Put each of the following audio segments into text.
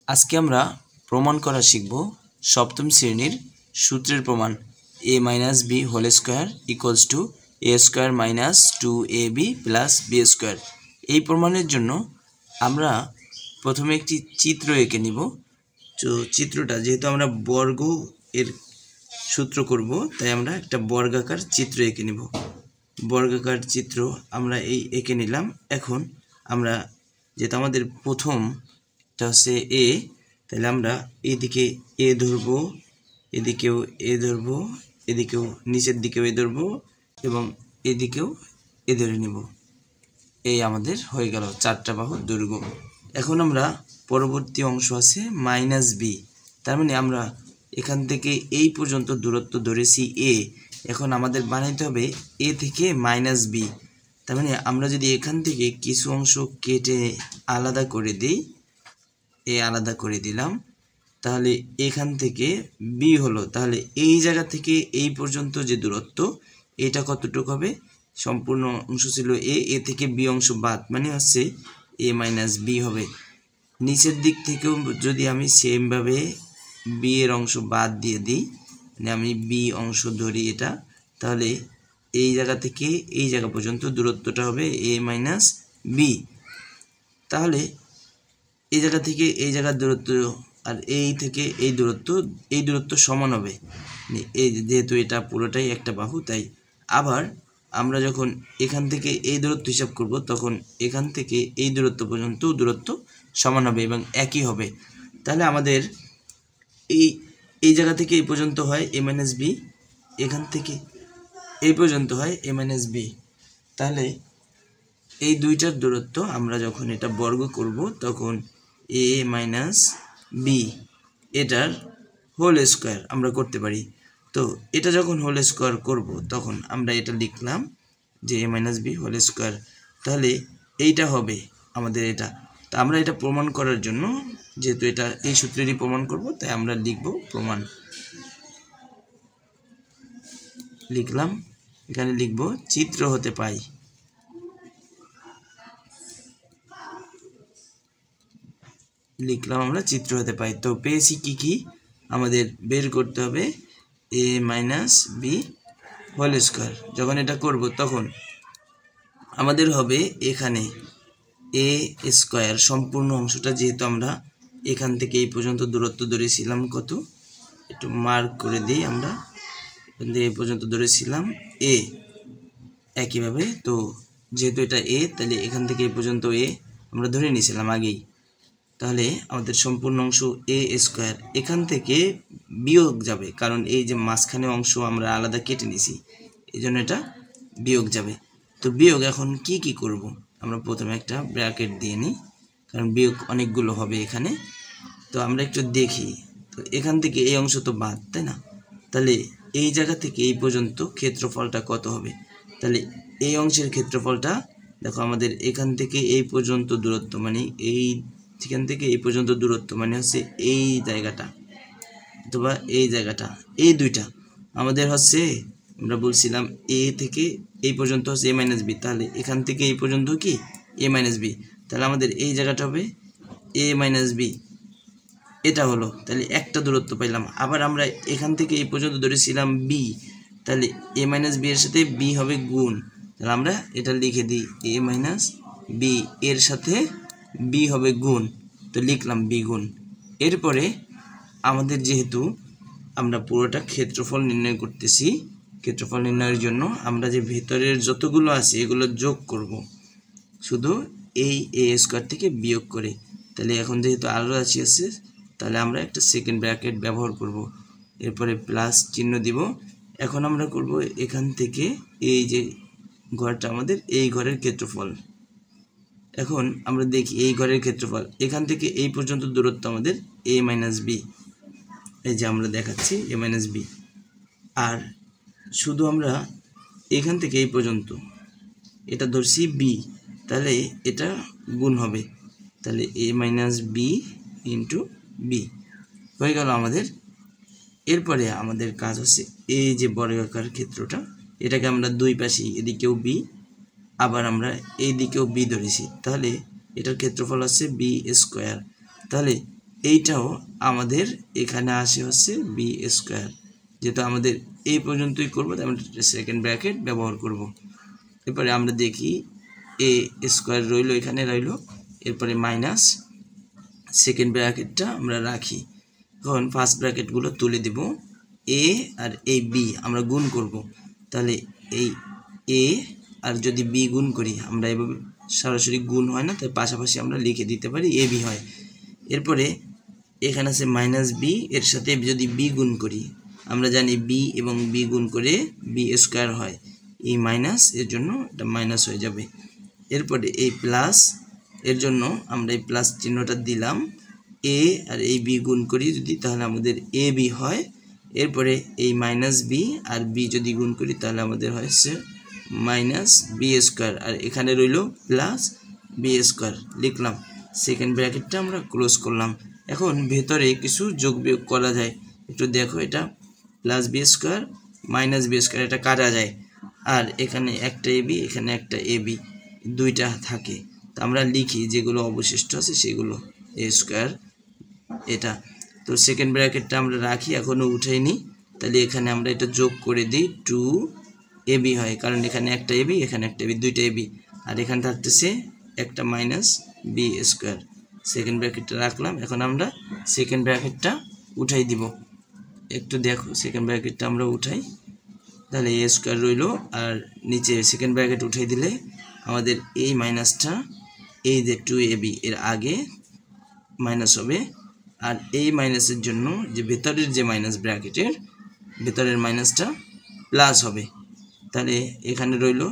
আজকে আমরা প্রমাণ করা শিখব সপ্তম শ্রেণীর সূত্রের প্রমাণ a minus B whole square equals to a square minus 2ab plus B square. এই প্রমাণের জন্য আমরা প্রথমে একটি চিত্র এঁকে নিব। তো চিত্রটা যেহেতু আমরা বর্গ এর সূত্র করব, তাই আমরা একটা বর্গাকার চিত্র এঁকে নিব। বর্গাকার চিত্র আমরা এই এঁকে নিলাম। এখন আমরা যেহেতু আমাদের প্রথমটা হচ্ছে এ, তাহলে আমরা এদিকে এ ধরবো, এদিকেও এ ধরবো, এদিকেও নিচের দিকেও এ ধরবো এবং এদিকেও এ ধরে নিব। এই আমাদের হয়ে গেল চারটা বাহুর দৈর্ঘ্য। এখন আমরা পরবর্তী অংশ আছে মাইনাস বি, তার মানে আমরা এখান থেকে এই পর্যন্ত দূরত্ব ধরেছি এ। এখন আমাদের বানাইতে হবে এ থেকে মাইনাস বি। তার মানে আমরা যদি এখান থেকে কিছু অংশ কেটে আলাদা করে দিই, এ আলাদা করে দিলাম, তাহলে এখান থেকে বি হলো, তাহলে এই জায়গা থেকে এই পর্যন্ত যে দূরত্ব এটা কতটুকু হবে? সম্পূর্ণ অংশ ছিল এ থেকে বি অংশ বাদ, মানে হচ্ছে এ মাইনাস বি হবে। নিচের দিক থেকেও যদি আমি সেমভাবে বি এর অংশ বাদ দিয়ে দিই, মানে আমি বি অংশ ধরি এটা, তাহলে এই জায়গা থেকে এই জায়গা পর্যন্ত দূরত্বটা হবে এ মাইনাস বি। তাহলে এই জায়গা থেকে এই জায়গার দূরত্ব আর এই থেকে এই দূরত্ব সমান হবে, এই যেহেতু এটা পুরোটাই একটা বাহু। তাই আবার আমরা যখন এখান থেকে এই দূরত্ব হিসাব করব, তখন এখান থেকে এই দূরত্ব পর্যন্ত দূরত্ব সমান হবে এবং একই হবে। তাহলে আমাদের এই জায়গা থেকে এই পর্যন্ত হয় এ মাইনাস বি, এখান থেকে এই পর্যন্ত হয় এ মাইনাস বি। তাহলে এই দুইটার দূরত্ব আমরা যখন এটা বর্গ করব, তখন এ মাইনাস বি এটার হোল স্কোয়ার আমরা করতে পারি। তো এটা যখন হোল স্কোয়ার করব, তখন আমরা এটা লিখলাম যে এ মাইনাস বি হোল স্কোয়ার। তাহলে এইটা হবে আমাদের এটা। তা আমরা এটা প্রমাণ করার জন্য, যেহেতু এটা এই সূত্রেরই প্রমাণ করব, তাই আমরা লিখব প্রমাণ। লিখলাম, এখানে লিখব চিত্র হতে পাই। লিখলাম আমরা চিত্র হতে পাই। তো পেয়েছি কি আমাদের বের করতে হবে এ মাইনাস বি হোল স্কোয়ার। যখন এটা করব, তখন আমাদের হবে এখানে এ স্কোয়ার সম্পূর্ণ অংশটা, যেহেতু আমরা এখান থেকে এই পর্যন্ত দূরত্ব ধরেছিলাম কত, একটু মার্ক করে দিই, আমরা এই পর্যন্ত ধরেছিলাম এ। একইভাবে তো যেহেতু এটা এ, তাহলে এখান থেকে এই পর্যন্ত এ আমরা ধরে নিয়েছিলাম আগেই। তাহলে আমাদের সম্পূর্ণ অংশ এ স্কোয়ার, এখান থেকে বিয়োগ যাবে, কারণ এই যে মাঝখানে অংশ আমরা আলাদা কেটে নিছি, এই জন্য এটা বিয়োগ যাবে। তো বিয়োগ এখন কি করব? আমরা প্রথমে একটা ব্র্যাকেট দিয়ে নিই, কারণ বিয়োগ অনেকগুলো হবে এখানে। তো আমরা একটু দেখি, তো এখান থেকে এই অংশ তো বাদ, তাই না? তাহলে এই জায়গা থেকে এই পর্যন্ত ক্ষেত্রফলটা কত হবে? তাহলে এই অংশের ক্ষেত্রফলটা দেখো, আমাদের এখান থেকে এই পর্যন্ত দূরত্ব, মানে এখান থেকে এই পর্যন্ত দূরত্ব মানে হচ্ছে এই জায়গাটা অথবা এই জায়গাটা, এই দুইটা আমাদের হচ্ছে, আমরা বলছিলাম এ থেকে এই পর্যন্ত হচ্ছে এ মাইনাস বি। তাহলে এখান থেকে এই পর্যন্ত কি এ মাইনাস বি, তাহলে আমাদের এই জায়গাটা হবে এ মাইনাস বি, এটা হলো। তাহলে একটা দূরত্ব পাইলাম। আবার আমরা এখান থেকে এই পর্যন্ত ধরেছিলাম বি, তাহলে এ মাইনাস বি এর সাথে বি হবে গুণ, তাহলে আমরা এটা লিখে দিই এ মাইনাস বি এর সাথে বি হবে গুণ, তো লিখলাম বি গুণ। এরপরে আমাদের যেহেতু আমরা পুরোটা ক্ষেত্রফল নির্ণয় করতেছি, ক্ষেত্রফল নির্ণয়ের জন্য আমরা যে ভেতরের যতগুলো আছে এগুলো যোগ করব, শুধু এই এ স্কোয়ার থেকে বিয়োগ করে। তাহলে এখন যেহেতু আরও আছে, তাহলে আমরা একটা সেকেন্ড ব্র্যাকেট ব্যবহার করব, এরপরে প্লাস চিহ্ন দিব। এখন আমরা করব এখান থেকে এই যে ঘরটা আমাদের, এই ঘরের ক্ষেত্রফল। এখন আমরা দেখি এই ঘরের ক্ষেত্রফল, এখান থেকে এই পর্যন্ত দূরত্ব আমাদের এ মাইনাস বি, এই যে আমরা দেখাচ্ছি এ মাইনাস বি। আর শুধু আমরা এখান থেকে এই পর্যন্ত এটা ধরছি বি, তাহলে এটা গুণ হবে, তাহলে এ মাইনাস বি ইন্টু বি হয়ে গেল আমাদের। এরপরে আমাদের কাজ হচ্ছে এই যে বর্গাকার ক্ষেত্রটা, এটাকে আমরা দুই পাশে, এদিকেও বি আবার আমরা এই দিকেও বি ধরেছি, তাহলে এটার ক্ষেত্রফল হচ্ছে বি স্কোয়ার। তাহলে এইটাও আমাদের এখানে আসে হচ্ছে বি স্কোয়ার, যেহেতু আমাদের এই পর্যন্তই করবো তাই আমরা সেকেন্ড ব্র্যাকেট ব্যবহার করব। এরপরে আমরা দেখি এ স্কোয়ার রইল, এখানে রইল, এরপরে মাইনাস সেকেন্ড ব্র্যাকেটটা আমরা রাখি। এখন ফার্স্ট ব্র্যাকেটগুলো তুলে দেব, এ আর এই বি আমরা গুণ করব, তাহলে এই এ আর যদি বি গুণ করি আমরা এভাবে সরাসরি গুণ হয় না, তাই পাশাপাশি আমরা লিখে দিতে পারি এ বি হয়। এরপরে এখানে আছে মাইনাস বি, এর সাথে যদি বি গুণ করি আমরা জানি বি এবং বি গুণ করে বি স্কোয়ার হয়, এই মাইনাস এর জন্য এটা মাইনাস হয়ে যাবে। এরপরে এই প্লাস এর জন্য আমরা এই প্লাস চিহ্নটা দিলাম, এ আর এই বি গুণ করি যদি তাহলে আমাদের এ বি হয়। এরপরে এই মাইনাস বি আর বি যদি গুণ করি তাহলে আমাদের হচ্ছে মাইনাস বি স্কোয়ার, আর এখানে রইল প্লাস বি স্কোয়ার লিখলাম। সেকেন্ড ব্র্যাকেটটা আমরা ক্লোজ করলাম। এখন ভেতরে কিছু যোগ বিয়োগ করা যায়, একটু দেখো, এটা plus B square minus B square এটা কাটা যায়, আর এখানে একটা এ বি এখানে একটা এ বি দুইটা থাকে, তো আমরা লিখি যেগুলো অবশিষ্ট আছে সেগুলো এ স্কোয়ার এটা। তো সেকেন্ড ব্র্যাকেটটা আমরা রাখি, এখনও উঠাইনি, তাহলে এখানে আমরা এটা যোগ করে দিই, 2 এ বি হয়, কারণ এখানে একটা এ বি এখানে একটা এ বি দুইটা এ বি, আর এখানে থাকতেছে একটা মাইনাস বি স্কোয়ার। সেকেন্ড ব্র্যাকেটটা রাখলাম, এখন আমরা সেকেন্ড ব্র্যাকেটটা উঠাই দিব। একটু দেখো সেকেন্ড ব্র্যাকেটটা আমরা উঠাই, তাহলে এ স্কোয়ার রইল, আর নিচে সেকেন্ড ব্র্যাকেট উঠাই দিলে আমাদের এই মাইনাসটা এই যে 2 এ বি এর আগে মাইনাস হবে, আর এই মাইনাসের জন্য যে ভেতরের যে মাইনাস ব্র্যাকেটের ভেতরের মাইনাসটা প্লাস হবে, তাহলে এখানে রইল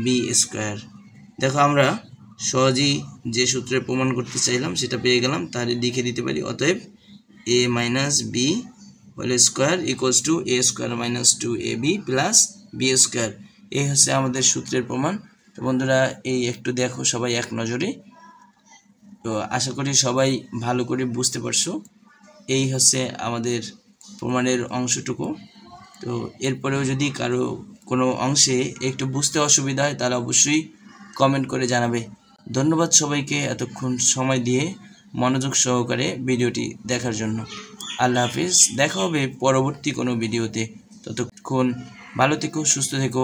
বি স্কোয়ার। দেখো আমরা সহজেই যে সূত্রে প্রমাণ করতে চাইলাম সেটা পেয়ে গেলাম, তাহলে লিখে দিতে পারি অতএব A minus B whole square equals to A square minus 2 A B plus B square. এই হচ্ছে আমাদের সূত্রের প্রমাণ। তো বন্ধুরা এই একটু দেখো সবাই এক নজরে, তো আশা করি সবাই ভালো করে বুঝতে পারছো। এই হচ্ছে আমাদের প্রমাণের অংশটুকু। তো এরপরেও যদি কারো কোনো অংশে একটু বুঝতে অসুবিধা হয় তাহলে অবশ্যই কমেন্ট করে জানাবে। ধন্যবাদ সবাইকে এতক্ষণ সময় দিয়ে মনোযোগ সহকারে ভিডিওটি দেখার জন্য। আল্লাহ হাফিজ, দেখা হবে পরবর্তী কোনো ভিডিওতে। ততক্ষণ ভালো থেকো, সুস্থ থেকো।